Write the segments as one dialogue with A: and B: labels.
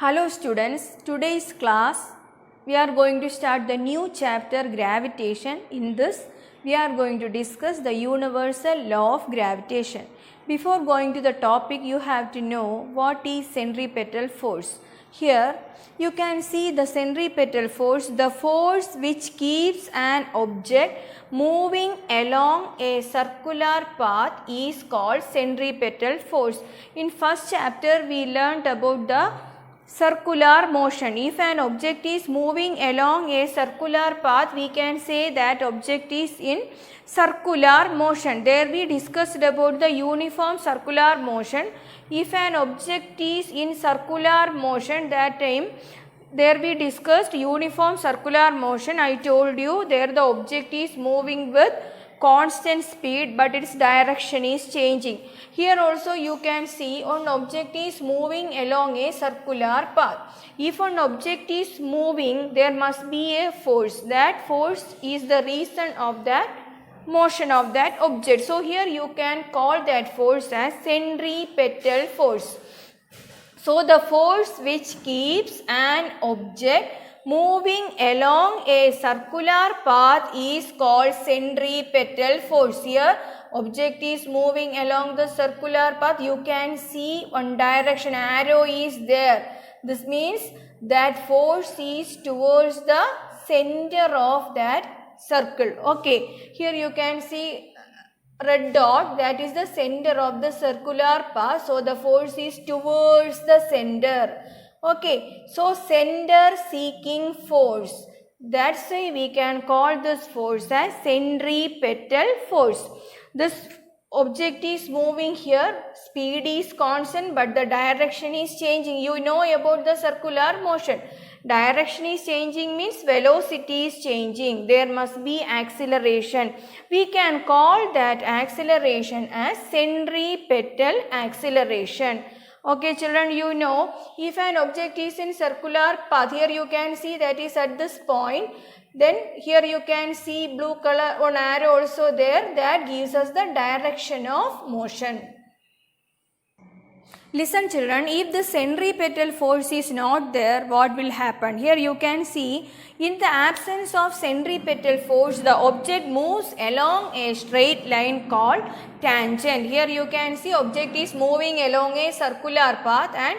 A: Hello students, today's class we are going to start the new chapter gravitation. In this we are going to discuss the universal law of gravitation. Before going to the topic you have to know what is centripetal force. Here you can see the centripetal force, the force which keeps an object moving along a circular path is called centripetal force. In first chapter we learnt about the circular motion. If an object is moving along a circular path, we can say that object is in circular motion. There we discussed about the uniform circular motion. If an object is in circular motion, that time there we discussed uniform circular motion. I told you there the object is moving with constant speed but its direction is changing. Here also you can see one object is moving along a circular path. If an object is moving, there must be a force. That force is the reason of that motion of that object. So here you can call that force as centripetal force. So the force which keeps an object moving along a circular path is called centripetal force. Here object is moving along the circular path. You can see one direction arrow is there. This means that force is towards the center of that circle. Okay, here you can see red dot, that is the center of the circular path. So the force is towards the center. Okay, so center seeking force. That's why we can call this force as centripetal force. This object is moving here, speed is constant but the direction is changing. You know about the circular motion. Direction is changing means velocity is changing. There must be acceleration. We can call that acceleration as centripetal acceleration. Okay children, you know if an object is in circular path, here you can see that is at this point. Then here you can see blue color one arrow also there, that gives us the direction of motion. Listen children, if the centripetal force is not there, what will happen? Here you can see in the absence of centripetal force, the object moves along a straight line called tangent. Here you can see object is moving along a circular path and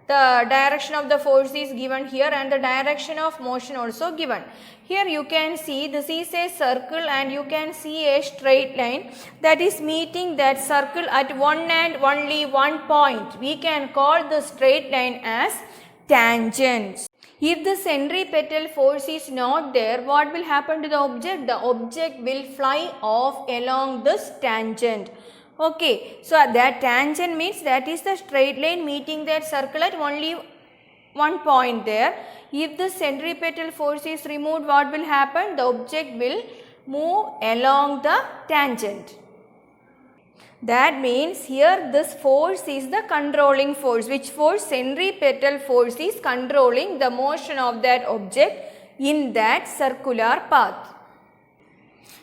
A: the direction of the force is given here and the direction of motion also given. Here you can see this is a circle and you can see a straight line that is meeting that circle at one and only one point. We can call the straight line as tangent. If the centripetal force is not there, what will happen to the object? The object will fly off along this tangent. Okay, so that tangent means that is the straight line meeting that circle at only one point there. If the centripetal force is removed, what will happen? The object will move along the tangent. That means here this force is the controlling force. Which force? Centripetal force is controlling the motion of that object in that circular path.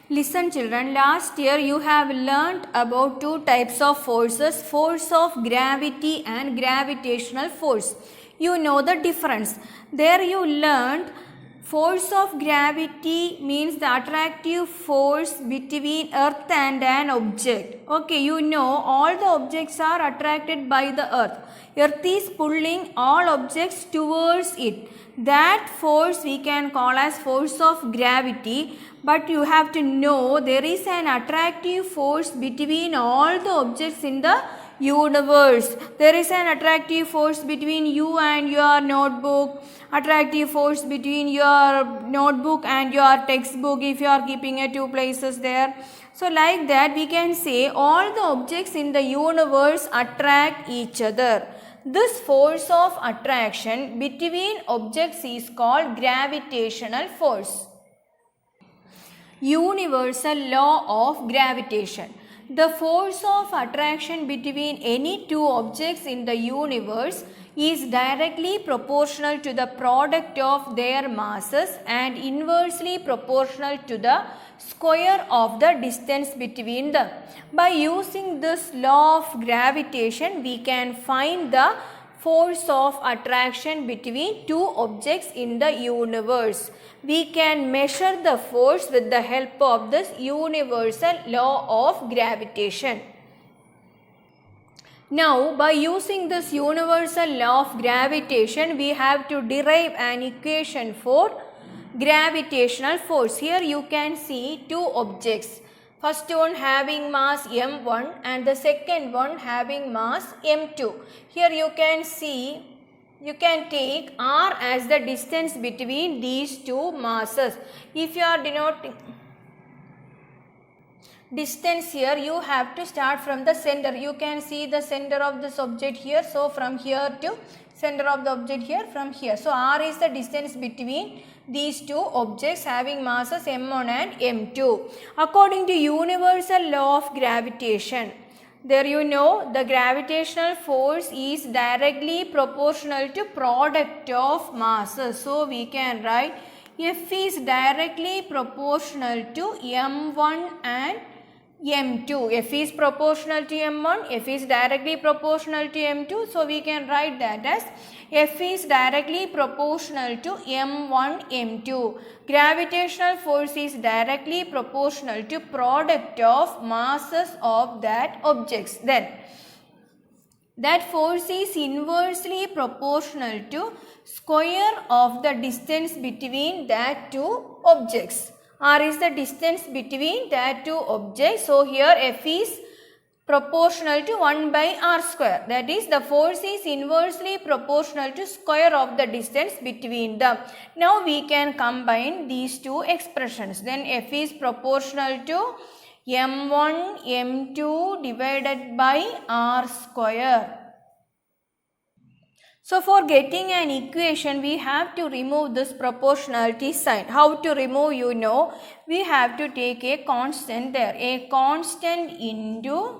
A: Listen children, last year you have learnt about two types of forces, force of gravity and gravitational force. You know the difference. There you learnt force of gravity means the attractive force between earth and an object. Okay, you know all the objects are attracted by the earth. Earth is pulling all objects towards it. That force we can call as force of gravity. But you have to know there is an attractive force between all the objects in the universe. There is an attractive force between you and your notebook, attractive force between your notebook and your textbook if you are keeping at two places there. So like that we can say all the objects in the universe attract each other. This force of attraction between objects is called gravitational force. Universal law of gravitation. The force of attraction between any two objects in the universe is directly proportional to the product of their masses and inversely proportional to the square of the distance between them. By using this law of gravitation, we can find the force of attraction between two objects in the universe. We can measure the force with the help of this universal law of gravitation. Now, by using this universal law of gravitation, we have to derive an equation for gravitational force. Here you can see two objects. First one having mass m1 and the second one having mass m2. Here you can see, you can take r as the distance between these two masses. If you are denoting distance here, you have to start from the center. You can see the center of this object here. So, from here to center of the object here, from here. So, r is the distance between these two objects having masses m1 and m2. According to universal law of gravitation, there you know the gravitational force is directly proportional to product of masses. So, we can write F is directly proportional to m1 and m2. F is proportional to m1, F is directly proportional to m2. So, we can write that as F is directly proportional to m1, m2. Gravitational force is directly proportional to product of masses of that objects. Then, that force is inversely proportional to square of the distance between that two objects. R is the distance between that two objects. So, here F is proportional to 1 by r square. That is, the force is inversely proportional to square of the distance between them. Now, we can combine these two expressions. Then, F is proportional to m1 m2 divided by r square. So, for getting an equation, we have to remove this proportionality sign. How to remove, you know, we have to take a constant there. A constant into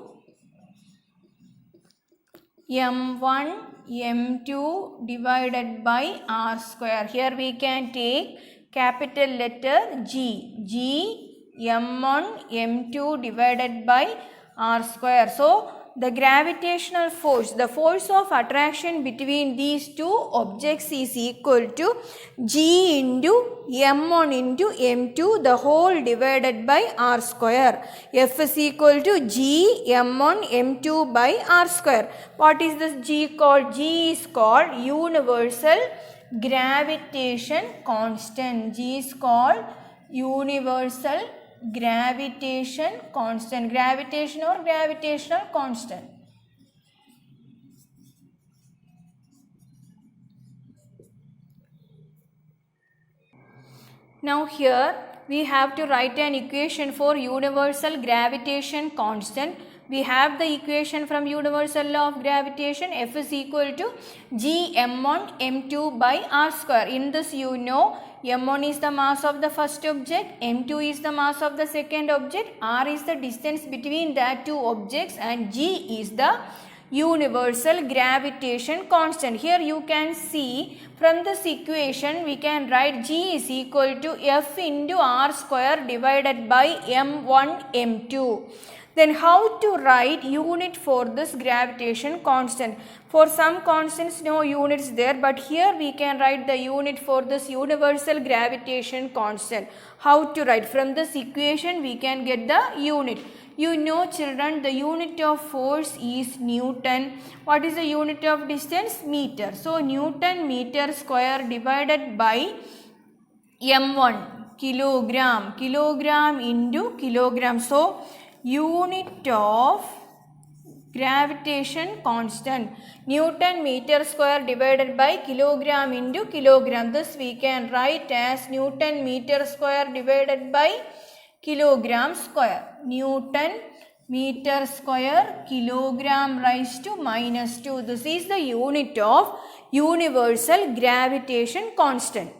A: m1 m2 divided by r square. Here we can take capital letter G. G m1 m2 divided by r square. So, the gravitational force, the force of attraction between these two objects is equal to G into m1 into m2 the whole divided by r square. F is equal to G m1 m2 by r square. What is this G called? G is called universal gravitation constant. G is called universal gravitation constant, gravitation or gravitational constant. Now, here we have to write an equation for universal gravitation constant. We have the equation from universal law of gravitation. F is equal to G m1 m2 by r square. In this, you know, m1 is the mass of the first object, m2 is the mass of the second object, r is the distance between that two objects, and G is the universal gravitation constant. Here you can see from this equation we can write G is equal to F into r square divided by m1 m2. Then how to write unit for this gravitation constant? For some constants no units there, but here we can write the unit for this universal gravitation constant. How to write? From this equation we can get the unit. You know, children, the unit of force is Newton. What is the unit of distance? Meter. So, Newton meter square divided by m1 kilogram. Kilogram into kilogram. So, unit of gravitation constant, Newton meter square divided by kilogram into kilogram. This we can write as Newton meter square divided by kilogram square. Newton meter square kilogram raised to minus 2. This is the unit of universal gravitation constant.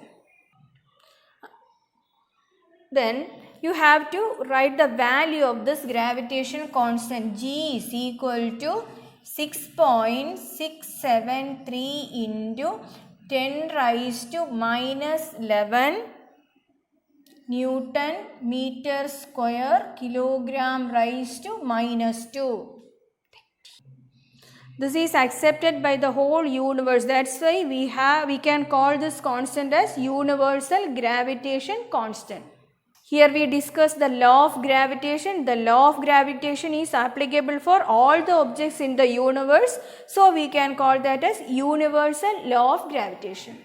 A: Then you have to write the value of this gravitation constant. G is equal to 6.673 into 10 raised to minus 11 Newton meter square kilogram raised to minus 2. This is accepted by the whole universe. That's why we can call this constant as universal gravitation constant. Here we discuss the law of gravitation. The law of gravitation is applicable for all the objects in the universe. So we can call that as universal law of gravitation.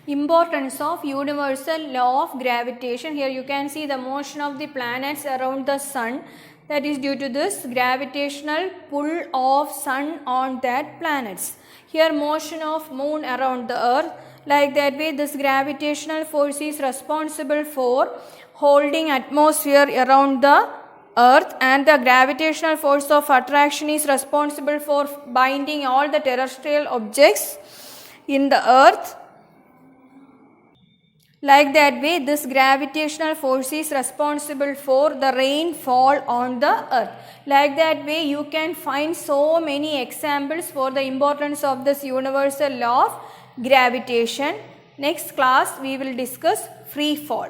A: Importance of universal law of gravitation. Here you can see the motion of the planets around the sun. That is due to this gravitational pull of sun on that planets. Here motion of moon around the earth. Like that way, this gravitational force is responsible for holding atmosphere around the earth, and the gravitational force of attraction is responsible for binding all the terrestrial objects in the earth. Like that way, this gravitational force is responsible for the rainfall on the earth. Like that way, you can find so many examples for the importance of this universal law of gravitation. Next class, we will discuss free fall.